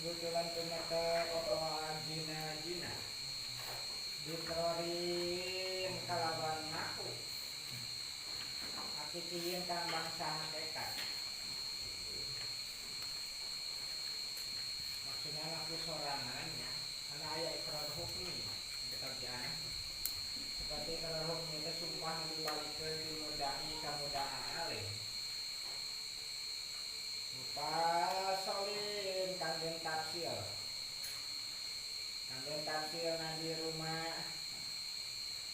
Kebetulan ternyata jina-jina dikerorin kalaban aku akitiin kang bangsa hakikat. Maksudnya aku sorangannya karena ayat ikrar hukmi keterjaan seperti ikrar hukmi itu sumpah dibalik ke dimudai kamudahan alih lupa solin kanggen tafsir di rumah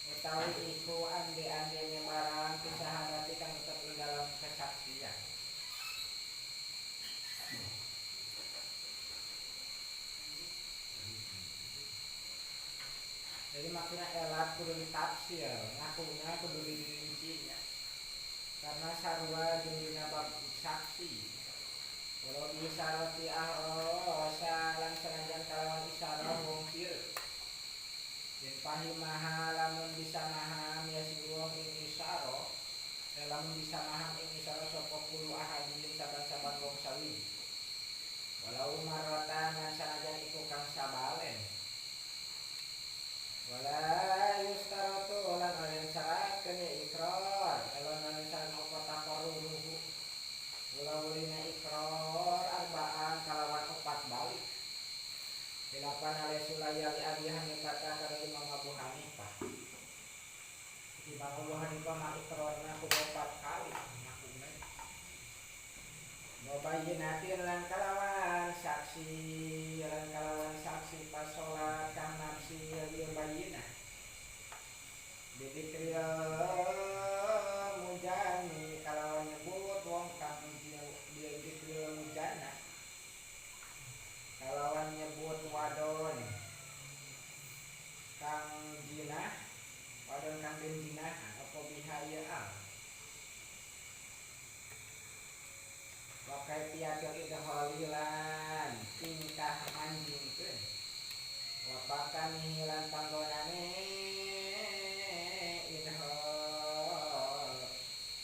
utawi iku andi-andinya barang kisahadati kang tetap di dalam kesaksian. Jadi maksudnya elat kudu ditafsir, ngakunya kudu dirincinya. Karena sarua dina bab saksi. Walau isarati salan senajan kalawan isarah wong sir. Yen pahimaha lamun bisa maham ya si wong ing isarah, lamun bisa maham ing isarah sapa kulo ahadin saban-saban wong sawiji. Walau maratan lan senajan iku kang sabalen. Wala yustaratu lan alen syaratkeun ya ikrar elon alen syarat apa taqarruruhu ulawulina ikrar arba'an kalawan 4 balik dilapan ale sulayali Abi Hanifah kana Imam Abu Hanifah Imam Abu Hanifah mah ikrarna ku 4 kali makume mubayyinatin lan kalawan saksi pas sholat kang nafsi dia bayyinah bidikril mujani kalawan nyebut wong kang dia dikril mujana kalawan nyebut wadon kang jinah wadon kang den jinah apa bihaya pakai piagam itu holilan tingkah manjingkeun wapakan hilang panggonane idhol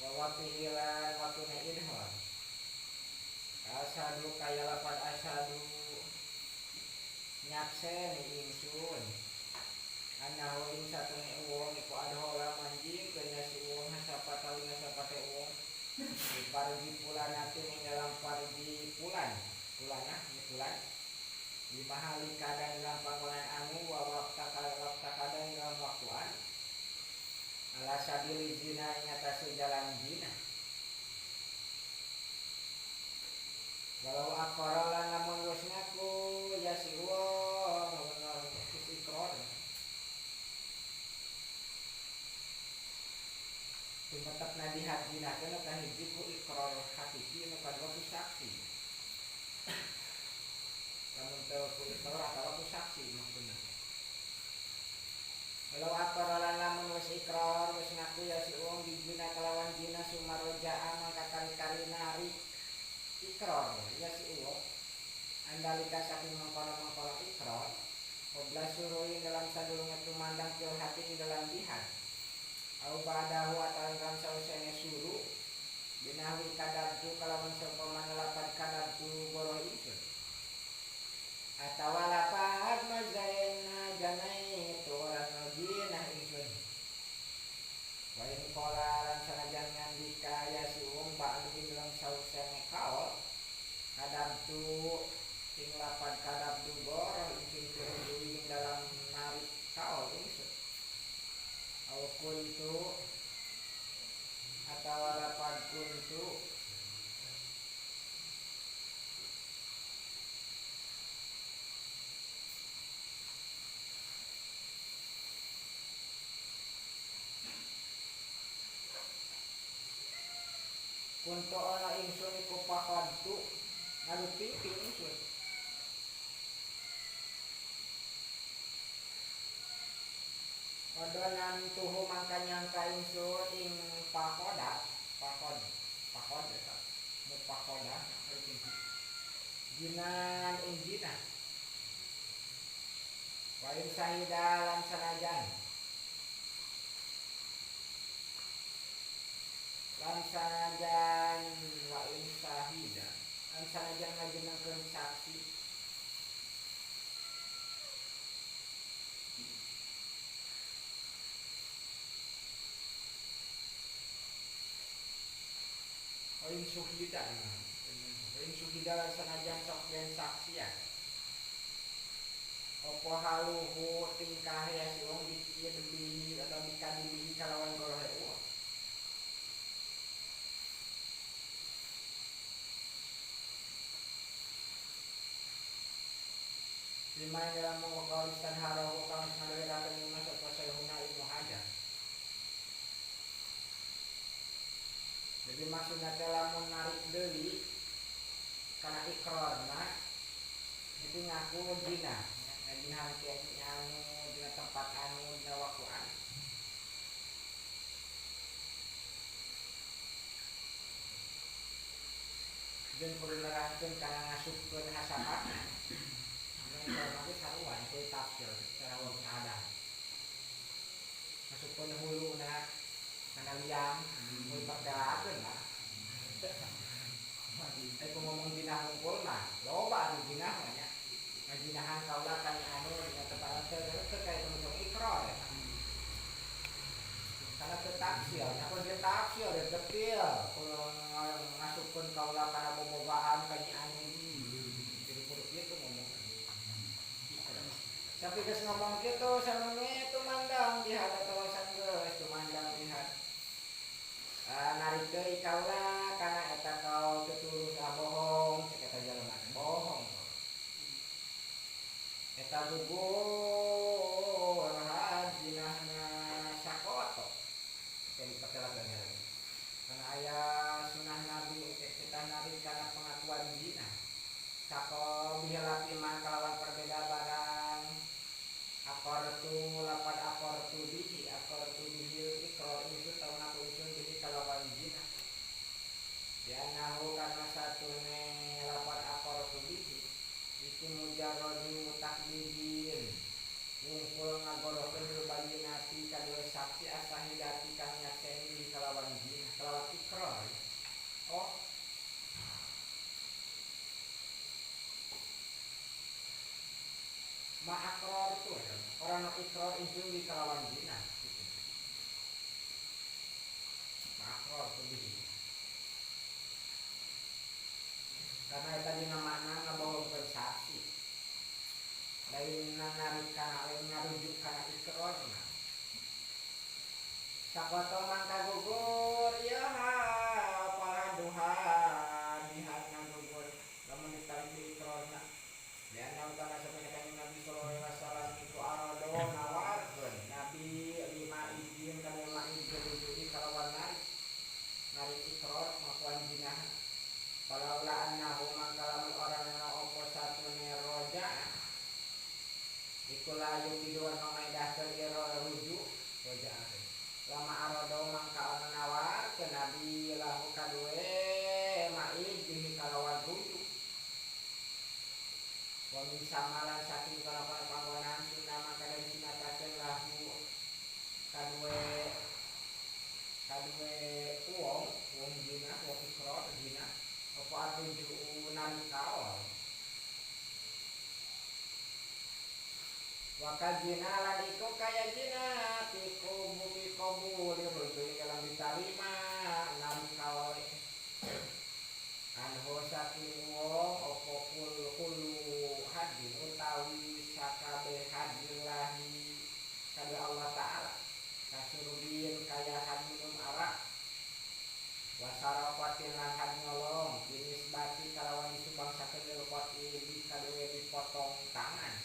wawati hilang wakuna idhol asadu kaya lapan asadu nyakseni ingsun anahu ing satune wong iku adhola manjingkeun ya si wong hasapatawi hasapate wong di pargi pulanati ing dalam pargi pulan di mahali kadang dalam panggonan anu wa wakta kadang dalam waktuan ala sabili zina ing atase jalan zina walau akara lan lamun wis ngaku ya si wong ngono ikrar tumetep nadi hadina kana kahiji ku ikrar hakiki nu kadua ku saksi lamun teu ku ikrar atau ku saksi maksudna kalau akaralan lamun wis ikrar wis ngaku ya si wong dijina kalawan jina sumaroja mangka kari-kari narik ikrar ya si wong andalika saking mengkono-mengkono ikrar oblas suruhin dalam sadurunge tumandang fil hati dalam jihad au ba'dahu atalan sausene suruh binahwi kadabtu kalawan seumpama lapan kadabtu boroh ingsun atawa lapan mazaina janai itu orang ngajinah ingsun wa in qala lan sanajan ngandika ya si wong ba'du dalam sausene kaul kadabtu ing lapan kadabtu boroh ingsun kudu dalam narik kaul ingsun au kuntu atau lapan kuntu ana ingsun iku pakantu ngaluping ingsun Wadonan tuhu mangka nyangka ingsun ing pakoda jinan ing jinah wa in sahidalan sanajan lan sanajan wa in sahida lan sanajan ngajenengkeun saksi Poin suhida poin suhida senajan sok den saksian opo haluhu tingkah ya si wong dikieu atau dikadibihi kalawan gorohe uang lima yang dalam mengokau istan harohu kang ngadawirakeun lima sapa sayhuna Ibnu Hajar. Jadi maksudnya lamun narik deui kana ikrarna itu ngaku zina, ngajinahan ke anu dina tempat anu dina wakuan. Jeung kudu nerangkeun kana ngasupkeun hasapat. Ini saruan itu tafsir secara wong ada. Ngasupkeun huluna kana liang, mun perdaakeun lah. Aku ngomong jinah hungkulna, loba anu jinah nya. Ngajinahan kaula kan anu dina tempat terkait dengan ikrar ya. Karena tafsir, apa dia tafsir ya detil. Kalau ngasupkeun kaula kana bobogaan ka anu jadi kudu kitu ngomong. Tapi geus ngomong kitu sanenge tumandang jihad atawa sanggeus tumandang jihad. Narik deui kaula kana eta kau tutulus bohong cek eta jelema bohong. Eta gugur hajinahna sakoto. Jadi patelakeun ya. Karena aya sunah Nabi kita narik kana pengakuan zina. Sako bihala iman kalawan perbeda barang. Akortu lapan akortu bihi ikrar itu tahun aku isun bihi kalawan zina. Dianahu karena satune lapan akortu bihi iku mujarrodi mutakbidin ngumpul ngagorokeun rubayinati kadua saksi asahidati kang nyakseni bihi kalawan zina kalawan ikrar. Oh ma'akror itu orang ikrar itu di kalawan zina gitu. Ma'akror itu bihi karena tadi namanya ngabawa bersaksi lain narik kana lain ngarujuk kana ikrarna sakoto mangka gugur ya paraduha dihat gugur lamun ditali ikrarna dan kana sapeunna Nabi sallallahu alaihi wasallam itu arado nawarkeun Nabi lima izin kana lima izin rujuki kalawan narik ikrar makuan jinah. Kalau la annahu mangkalamun orang yang opo satune roja iku layu kiduan mamaidahkeun ira rujuk roja lama arado mangka ana nawar ke Nabi lahu kadue maid bihi kalawan rujuk wa min samalan saking kalawan panggonan sunna maka den sinatakeun lahu kadue wong zina wong ikrar zina apa arruju nalikawal waka jina lan iku kaya jina tiku bumi kabuli rujuk dalam diterima nalikawal anho saking wong apa kulu hadin utawi sakabe hadillahi kada Allah Ta'ala kasurubin kaya hadinum arak wasarafatin lan had nyolong jenis bati kalawan disubang sakedel poti di kadue dipotong tangan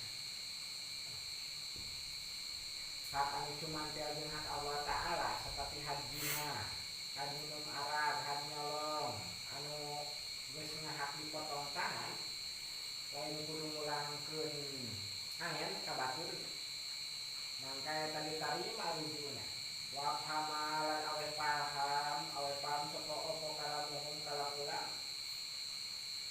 hak anu cuman teh jeung hak Allah Ta'ala seperti had zina had minum arak had nyolong anu geus ngahak dipotong tangan lain kudu ngulangkeun ayen ka batur mangka eta ditarima rujuna wafhamalan awe paham sapa opo kalamuhum kalam ulam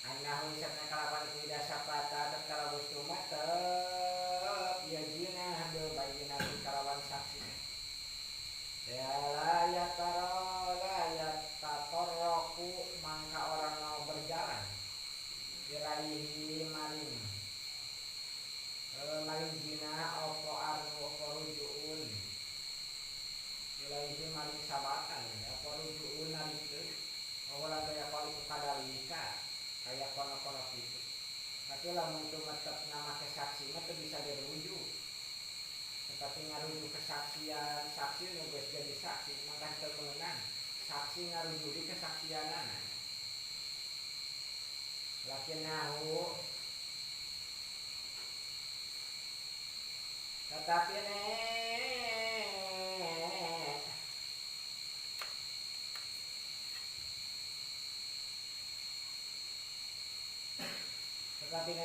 annahu sabna kalawan ida sapata tatkala wis tumatep ya jina hadu bayina kalawan saksi ya la yatatarraku mangka orang mau berjalan ilaihi maring zina opo arnu opo rujuun ilaihi maring sabatan apa rujuun narik awal ada kalau gitu. Tapi lamun teu metep nama kesaksi mah teu bisa dirujuk. Tetapi ngarujuk kesaksian saksi nu geus jadi saksi mangka teu meunang. Saksi ngarujuk di kesaksianana. Lakin nahu tetapi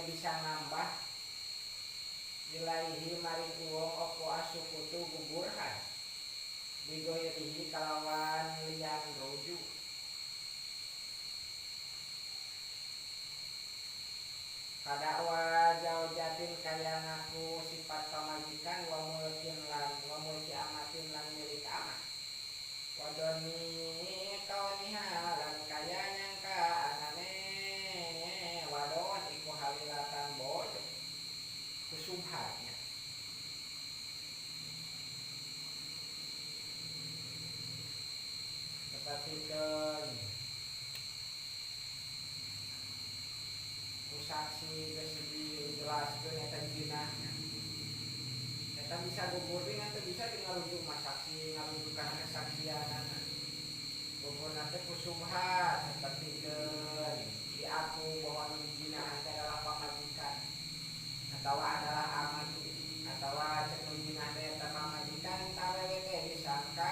bisa nambah ilaihi maring uwong opo asukutu gugurhan bigoyrihi kalawan liyan rujuk kadakwa jaujatin kaya ngaku sifat pamajikan wa mulkin amatin lan milik amat wadoni kauniha lan kaya nyangka anane wadon iku halilatan bodoh kusubhatnya tetapi saksi geus dijelaskeun eta jinahna. Eta bisa gugurna teh bisa ngarujuk mah saksi ngarujukan kesaksianana. Gugurna teh kusubhat sapertikeun diaku bahwa jinah adalah pamajikan atawa adalah amat atawa cek jinah teh eta pamajikan tawewe teh disangka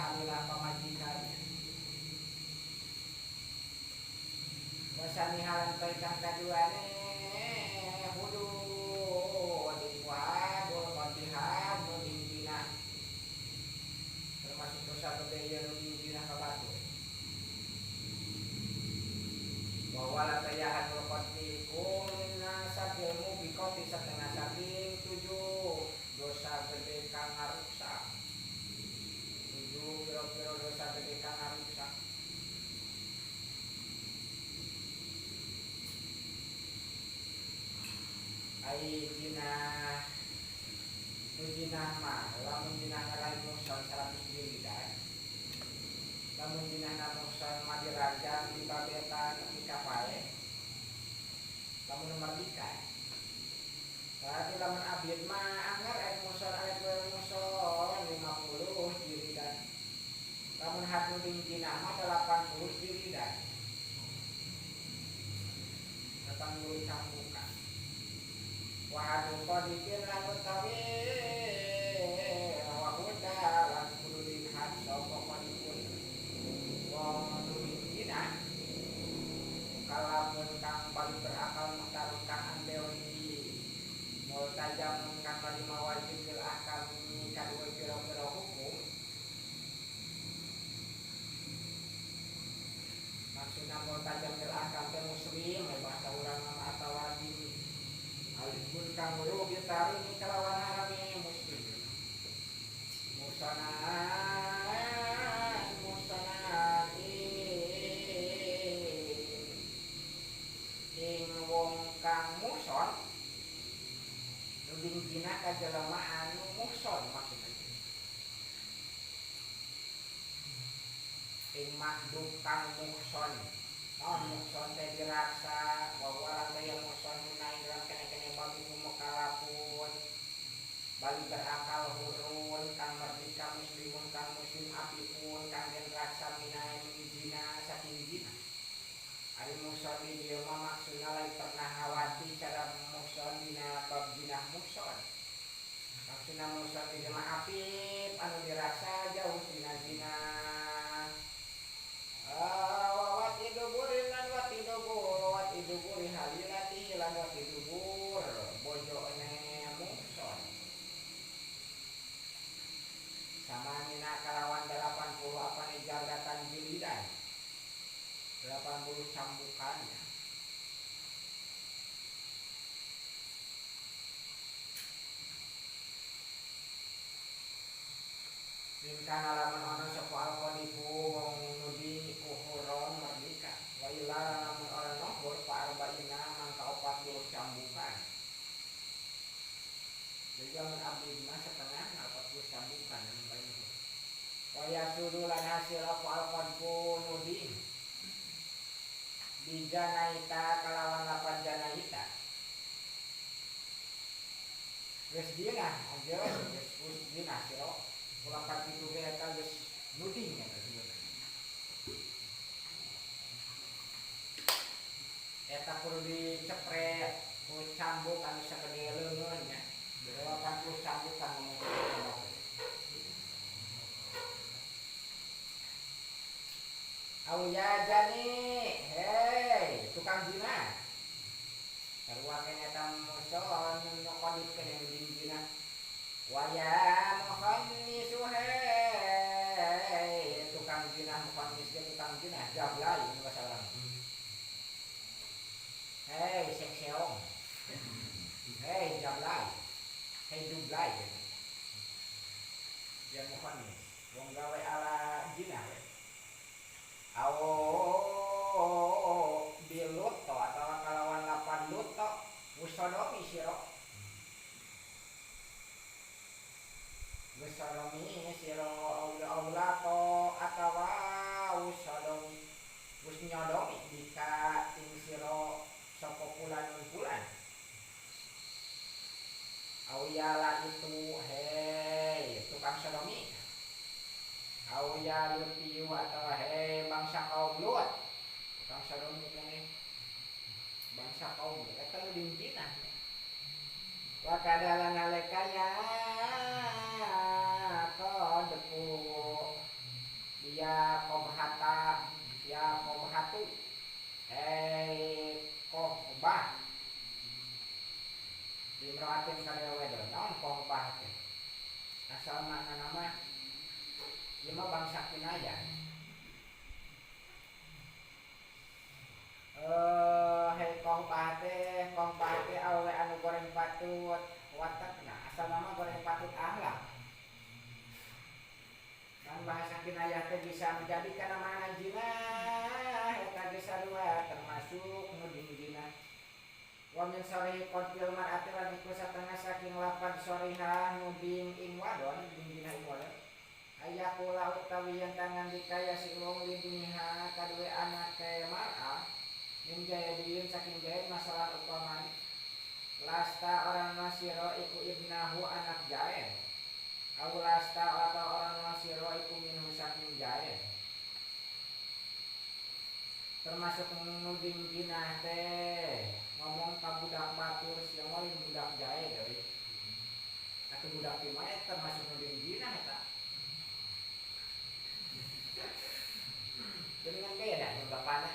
hamilah pamajikan. Wasani halan baikang kaduane hudu diwadul fatihah nuding jinah termasuk dosa bedaya nuding jinah kabatu bahwa latayahan lopatikum nasabilmu bikoti setengah saking 7 dosa gede kang ngarusak 7 kira-kira dosa gede kang ngarusak ai jinah tu jinah mah lamun jinah lain muson 100 jilid lamun jinah muson mah dirajam di babetan di kapae lamun merdeka berarti lamun abid mah anggar ayat muson 50 jilidan lamun haduding jinah mah 80 jilidan 80 cambukan wahadu qadikin lan utawi wahuda lan kudu dilihat sapa qadikun wong nuding jinah kalamun kang paling berakal mutarun kang andewi multajamun kang lima wajib bil ahkam kadua pira-pira hukum maksudna multajam bil ahkam teh muslim bahasa urang mah atawa di alipun kang weruh bitari ini kalawan harami muslim musanat ing wong kang muson nuding jinah ka jelema anu muson maksudna ing makhluk kang muson muson teh dirasa bahwa orang yang muson menaik dalam kene-kene bagi mukalafun bali berakal hurun kang merdeka muslimun kang muslim apipun kang den raksa minai minijina saking jina ari muson di dia mah maksudna lain pernah ngawati cara muson dina bab jinah muson maksudna muson di dia mah apip anu dirasa jauh dina zina wati dubur halilati lan wati dubur bojone muson sama mina kalawan 80 apa nih jaldatan jilidan 80 cambukannya ringkan alaman ono sapa alqadiku wong nudi iku huron merdeka wa ila lamun ora nohur fa arba'ina mangka 40 cambukan jadi lamun abdi mah setengah 40 cambukan banyak wa yasudu lan hasil apa alqadiku nudi Bijanaita kalawan lapan janaita. Geus dina aja geus dina siro. Lapan kitu ge eta geus nuding eta sebenarnya. Eta kudu dicepret ku cambuk anu sagede leungeun nya. 80 cambuk kan ngomong. Auya jani, hei tukang zina. Sarua kene eta muson nyokodit kene nuding zina. Waya mukhonnisu hei tukang zina mukhonnis ge tukang zina jablay nu bahasa urang. Hei sekseong. Hei jablay. Hei dublay gitu. Yang mukhonnis. Wong gawe ala zina we. Awo bilut to atau kalawan lapan lut to musodomi siro. Musodomi siro aula to atawa usodomi wis nyodomi dika ting siro sapa pulan. Auyala itu hei tukang sodomi. Auya lutiu atau hei bangsa kaum Lut. Tukang sodomi kene bangsa kaum Lut eta nuding zina. Wa kadala nalekaya kodepu dia kobhata ya kobhatu kohbah dimroatin kana wedon naon kohbah teh asal makna nama ieu mah bangsa kinaya hei kohbah teh awe anu goreng patut watakna asal nama goreng patut ahlak kan bahasa kinayah teh bisa menjadikan nama zina eta ge sarua termasuk nuding zina. Wa min sarihi qadil mar'ati lan iku satengah saking lapan sorihah nuding ing wadon nuding zina ing wadon ayakula utawi yang tangan dikaya si wong lidiniha kadue anake mar'ah min jayadin saking jayad masalah upamani lasta orang nasiro iku ibnahu anak jaed awlasta atau orang nasiro iku minhu saking jaed termasuk nuding zina teh ngomong ka budak batur sia lain budak jaed euy atuh budak di mana termasuk nuding zina eta dengan beda jeung bapana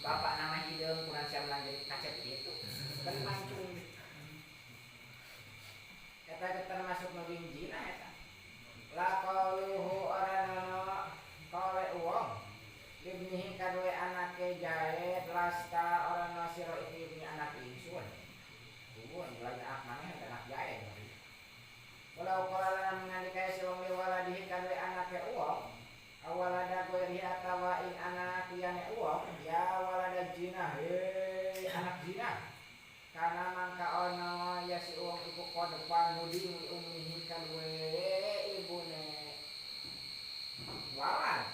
bapak nama hideung kurang sia melanjut kacet kitu kan mancung eta termasuk nuding zina eta la qauluhu oranono qale uwong libnihi kadue anake jaed lasta orano sira iki ibni anak ingsun uwon lain anak maneh anak jaed walau qala mengandika si wong liwaladihi kadue anake uwong awalada goiri atawa ing anak liyane uwong ya walada zina hei anak zina kana mangka ono ya si uwong iku kodepan nuding li ummihi kadue ibune walad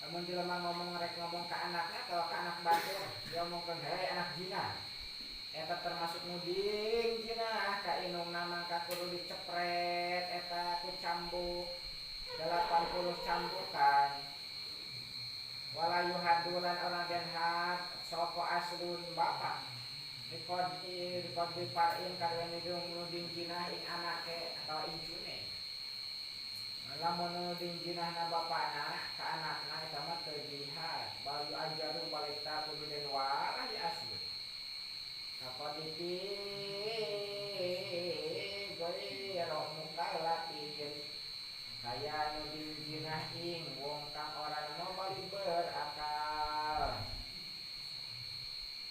amun jelema ngomong rek ngomong ka anakna atau ka anak batur dia ngomongkeun hei anak zina eta termasuk nuding zina ka inungna mangka kudu dicepret eta ku cambuk 80 cambukan wala yuhadulan orang den had sapa aslun bapak dikod diparin karena nuding zina ing anake atau incune lamun nuding zina na bapana ka anakna eta mah teu jihad bayu ajaru balita kudu den walah di aslun kapadipi goiro mukallafin kaya nuding zina ing wong kang ora no bali berakal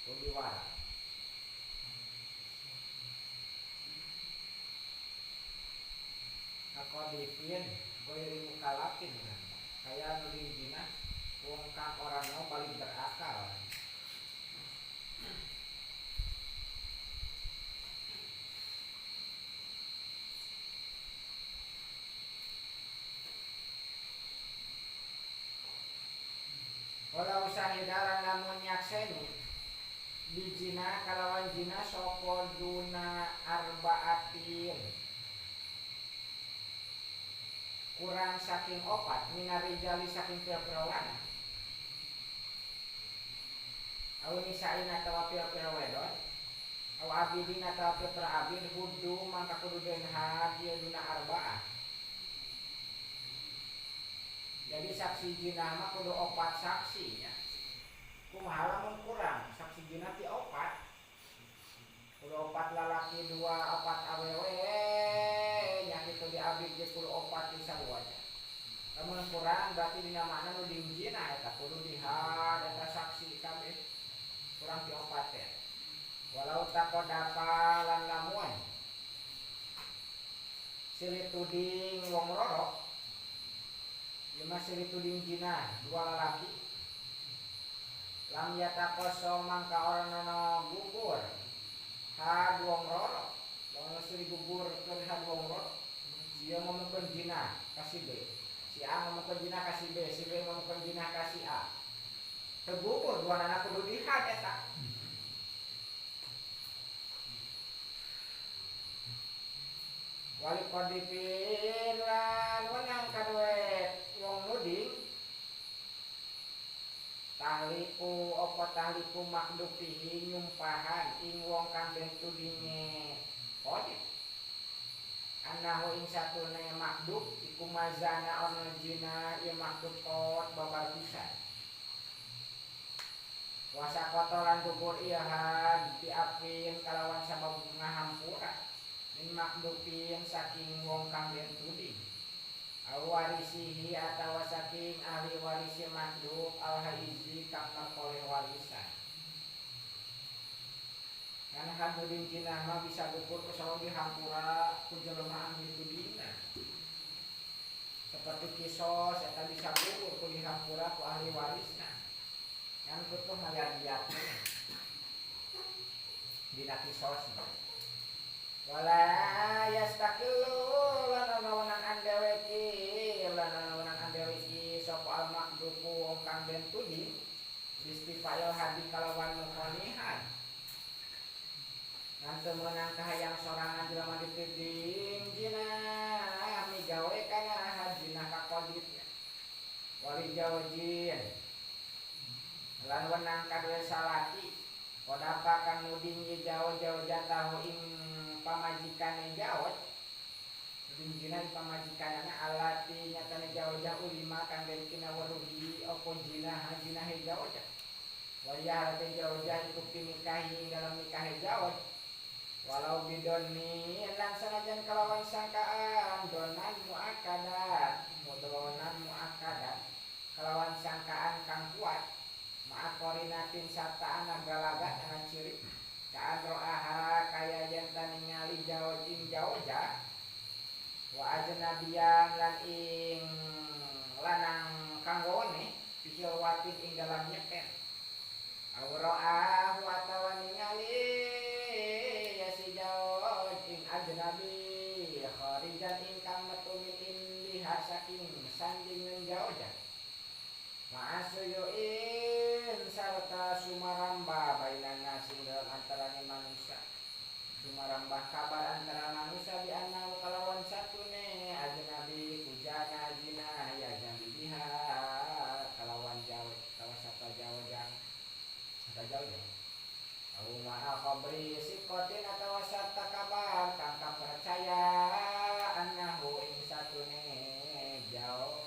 kudu walah kapadipi goiro mukallafin kaya nuding zina wong kang ora no bali berakal walau sahidalan lamun nyakseni bijina kalawan jina sapa duna arbaatin kurang saking opat minarijali saking pira-pira lanang au nisain atawa pira-pira wedon au abidin atawa pira-pira abid hudu mangka kudu den hadiah duna arbaah. Jadi saksi jina mah kudu opat saksinya. Kumaha lamun kurang saksi jina ti opat. Kudu opat lalaki dua opat awewe nya kitu di abid ge kudu opat di saruanya. Lamun kurang berarti dina makna nu dingjina eta kudu dihad eta saksi kabeh. Kurang ti opat teh. Walau takodapa lan lamun silih tuding wong rorok lima silih tuding jina dua lalaki lam yata kosong mangka oranono gugur had wong rorok lamun silih gugur keur had wong rorok dia ngomongkeun jina kasih B si A ngomongkeun jina kasih B si B ngomongkeun jina kasih A teu gugur dua anak kudu dihad eta. Wali kodipin lan wenang kaduet wong nuding tahliku apa tahliku makdupihi nyumpahan ing wong kang den tudinge kodip anahu ing satune makdub iku mazana ono jina ieu makdub kot babar pisan wasa kotoran gugur ieuhan diapin kalawan sabab ngahampura min makdupin saking wong kang den tuding au warisihi atawa saking ahli warisi makdub al haizi kang oleh warisan kan hadudin cinah mah bisa gugur kusaha dihampura ku jelema anu ditudingna seperti kisos eta bisa gugur ku dihampura ku ahli warisna kan kudu ngaliat-liatna dina kisos wala yastaqilu lanawanan andeweki sapa al makduku wong kang den tuding istifayal hadi kalawan mukhonihan ngan teu meunang kahayang sorangan jelema dituding jina migawe kana hajina ka qaditna wali jawjin lan wenang kadue salaki kodapa kang nuding jauh-jauh jatahu ing pamajikan jawot dinjina pamajikanana alati nyatane jauh-jauh lima kang den kinaweruhi opo jina hajina jawot waya alati jauh-jauh iku pinikahi dalam nikah jawot walau bidoni lan sanajan kalawan sangkaan donan muakkadat mudronan muakkadat kalawan sangkaan kang kuat ma'akorinatin sarta anagalaga dengan ciri kaan ro'aha kaya yang ningali jawaj ing jawaja wa ajnabiyan lan ing lanang kanggone bisilwatin ing dalam nyeken awro'ahu atawa ningali ya si jawaj ing ajnabi kharijan ing kang metumin lihat saking sandingan jawaja ma'asuyuin sarta sumaramba bainan nasi dalam antara manusia sumaramba kabar antara manusia di anau kalawan satune ajnabi kujana jina ya jambi biha kalawan jauh kawasata jauh-jauh au ma'a khabri sikotin atau sarta kabar kang percaya annahu ing satune jauh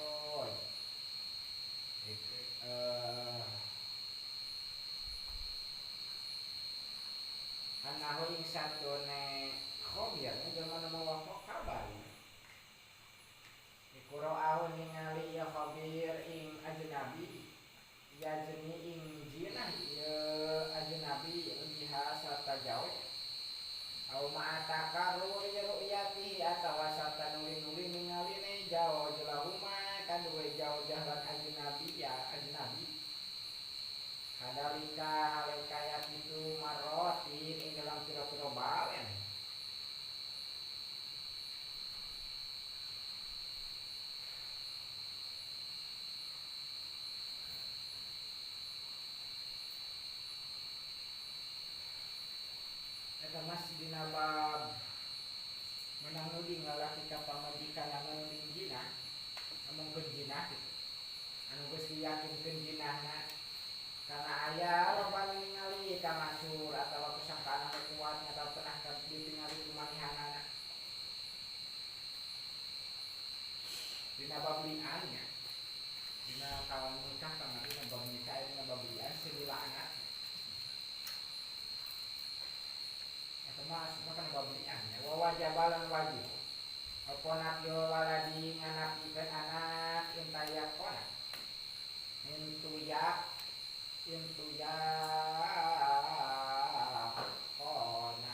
anahu ing satune khabir jelema nu mawa kabar ikuro au ningali ya khabir ing ajnabi ya jeni ing jinah ya ajnabi liha sarta jauh au ma'atakaru ru'yati atawa sarta nuli-nuli ningali ne jauh jelahuma kadue jauh jalan ajnabi ya ajnabi kadalika halekayat itu marotin ing dalam pira-pira balen diyakinkeun jinahna karena aya loba ningali ka masur atawa kusangkaan anu kuat atau pernah ditingali kumanihanana dina babliannya dina kawan nikah kana dina babnikah dina bablian silila anak eta mah asupna kana babliannya wa wajabalan wajib apa nabyo waladi nganapikeun anak intayakona intuyak kona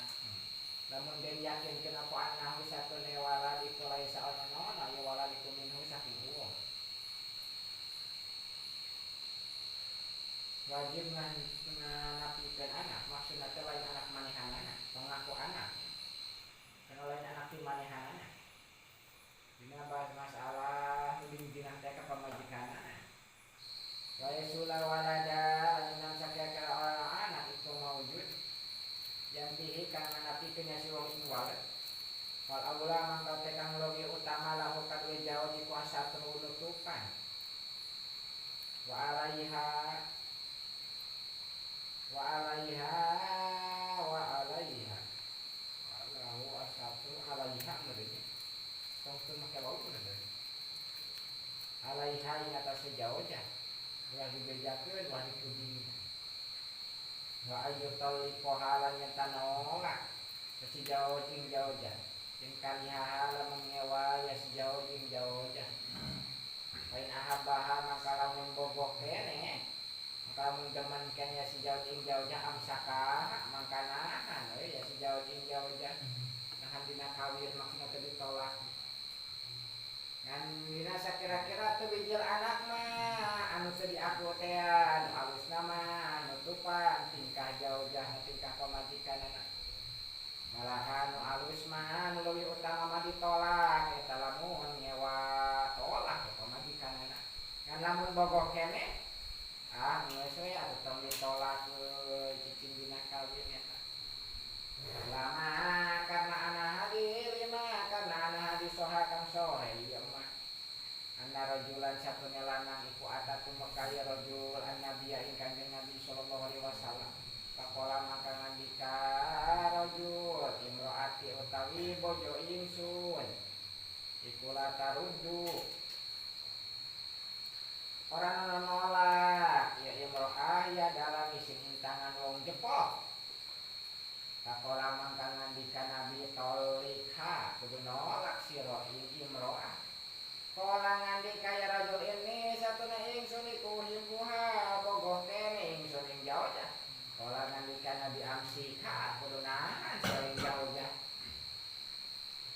lamun den yakinkeun apa annahu satune waladi kulai saonono ya waladi kuminhu saking huwa wajib nganapikeun anak maksudna teh lain anak manehanana mengaku anak kana lain anak ti manehanana dina bahas masalah uding jinah teh ka pamajikanana wa yasula walada anam sakya anak itu maujud yang bihi kang nganapikeun nya si wong ing walad wal aula mangka teh kang logi utama lahu kadue jauh di kuasa nutupan wa alaiha Allahu asatu alaiha meureun tong teu make wau bener alaiha ing atas sejauhnya ulah dibejakeun ulah dituding wa ayu taliqo halan nyata nolak sejauh jeung jauh jah jeung kaliha lamun ngewa ya sejauh jeung jauh jah lain ahabaha maka lamun boboh keneh maka mun demen ken ya sejauh jeung jauh jah amsaka maka nahan ya sejauh jeung jauh jah nahan dina kawin maksudna teu ditolak ngan dina sakira-kira teu bijil anak mah anu teu diaku teh anu alusna mah nutupan tingkah jauh jah tingkah pamajikanana malahan anu alus mah anu leuwih utama mah ditolak eta lamun nyewa tolak pamajikanana ngan lamun bogoh keneh geus we atuh tong ditolak cicing dina kawin eta lama karena anak hadis lima karena anak hadis soha kang sohe ieu mah anna rajulan satunya lanang iku atatu makaya rajul an-nabiyya ing kanjeng Nabi sallallahu alaihi wasallam faqala maka ngandika rajul imroati utawi bojo ingsun iku la taruddu orang nolak ya imroah ya dalam isi tangan wong jepok faqala maka ngandika Nabi tolika kudu nolak sira imroah kala ngandika ya rajul ini satuna ingsun iku himbuha bogoh kene ingsun ing jauh jah kala ngandika Nabi amsika kudu nahan saling jauh jah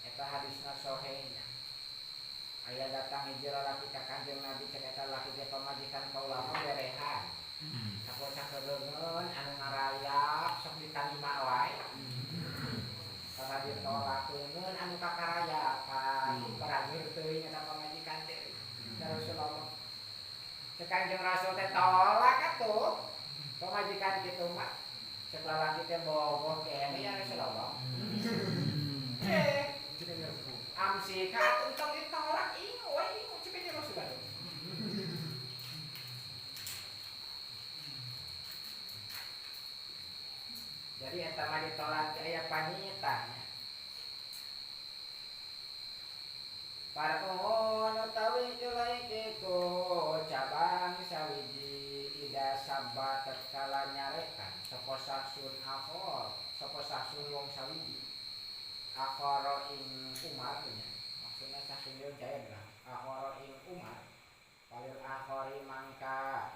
eta hadisna sahihnya aya datang hiji lalaki ka Kanjeng Nabi cek eta lalaki teh pamajikan kaula mah berehan sakoca-kedeungeun anu ngarayap sok ditarima wae karena ditolakkeun anu kakarayapan barangir teuing eta pamajikan teh Rasulullah cek Kanjeng Rasul teh tolak atuh pamajikan kitu mah cek lalaki teh bogoh kene ya Rasulullah amsika atuh tong ditolak ingu cek Kanjeng Rasul jadi eta mah ditolak aya panyitanya Parun utawi ilaiki ku cabang sawiji ida sabba tatkala nyarekan sapa sasun akhor sapa sasun wong sawiji akhara ing Umar nya maksudna sasun yo jaya akhara ing Umar palil akhari mangka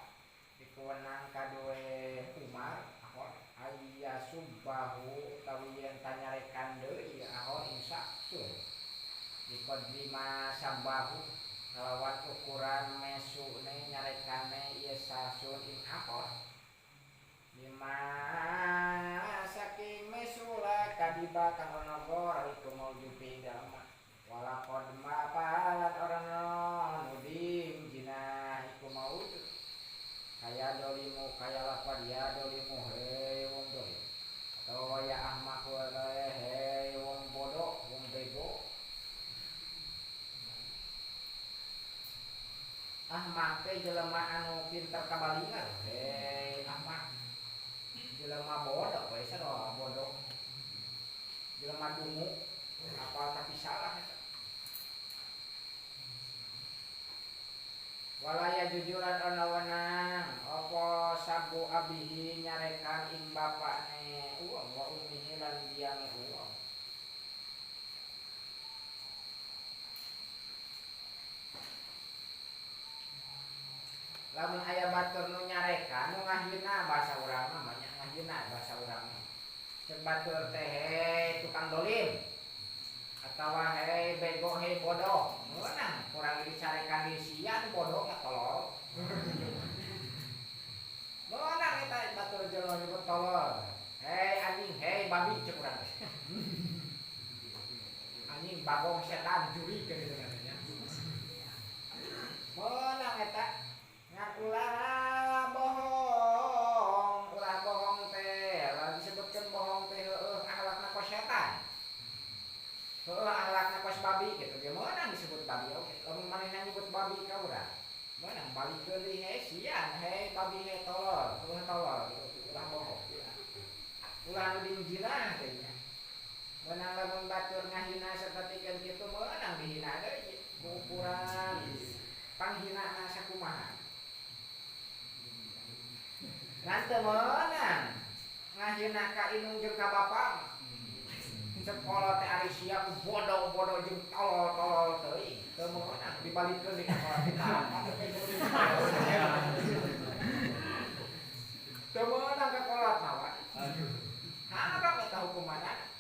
dikuwenang kadue Umar akhor ayya subbahu utawi yen tanyarekan deui akhor ing sasun dikod 5 sambahu lawan ukuran mesune nyarekane ieu sasun ing akhor 5 saking mesula kadiba kang ana gor iku maujubi dalem walaqad mapalan orang nudim jina iku maujud kaya dolimu kaya lapad ya dolimu hei wong dolim atau ya ahmak hei wong bodoh wong bego Ahmak teh jelema anu pinter kabalingan. Hei ahmak. Jelema bodoh we sarua bodoh. Jelema dungu apal tapi salah eta. Walaya jujuran ana wenang apa sabu abihi nyarekan ing bapane uang wa ummihi lan diame uang. Lamun aya batur nu nyarekan nu ngahina bahasa urang mah banyak ngahina bahasa urang mah. Cek batur teh he tukang dolim atawa he bego he bodoh. Meunang kurang dicarekan di sian bodoh katolol. Meunang eta batur jelema nyebut tolol. Hei anjing, hei babi cek urang. Anjing bagong setan juri ke ditu namanya. Meunang eta ngan ulah bohong teh lalu disebutkan bohong teh akhlakna kos setan akhlakna kos babi gitu dia menang disebut babi oke lamun manehna nyebut babi ka urang menang balik deui he sian he babi he tolol gitu ulah bohong ulah nu dinjirah teh nya menang lamun batur ngahina sapertikeun kitu menang dihina deui ukuran panghinana sakumaha. Ngan teu meunang ngahina ka indung jeung ka bapa. Sekolah teh ari sia bodoh-bodoh jeung tolol-tolol teuing. Teu meunang dibalikeun di sekolah kita. Teu meunang ka kolot nawa. Harap eta hukumanna.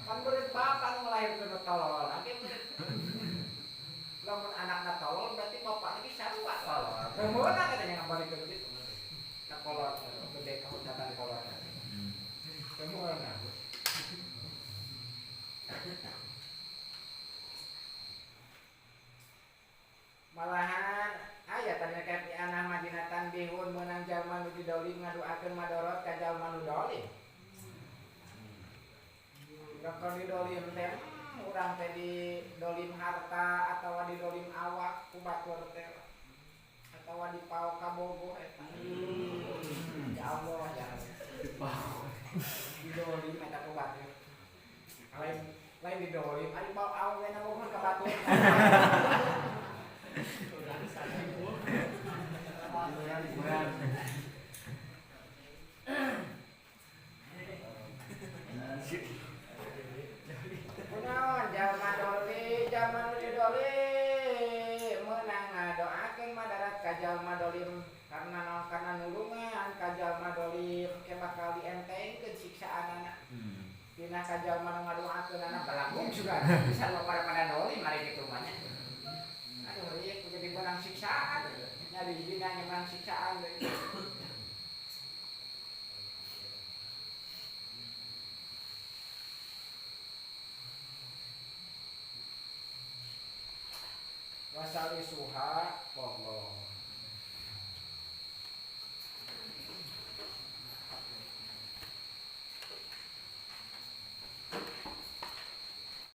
Kan beureut bapa nu ngelahirkeun tolol, age lamun anakna tolol berarti bapana ge sarua tolol. Teu meunang eta nya ngabalikeun kitu. Ka kolot gede kahujatan kolot. Teu meunang. Malahan aya tanya ka anak madinatan bihun meunang jalma nu didolim ngaduakeun madorot ka jalma nu dolim. Rek didolim teh urang teh di dolim harta atawa di dolim awak ku batur teh atawa di pao kabogoh eta. Ya Allah ya. Di dolim eta ku batur. Lain di dolim ari pao awe na bogoh ka batur. Kunaon jalma nu didolim meunang ngadoakeun madarat ka jalma dolim karena nulungan ka jalma dolim ke bakal dientengkeun siksaanana. Dina ka jalma nu ngadoakeun anak balanggung juga bisa pada dolim ari kitu mah nya. Aduh ieu kudu dibeunang siksaan. Nyari dina nyeunang siksaan deui. Wasali suha Allah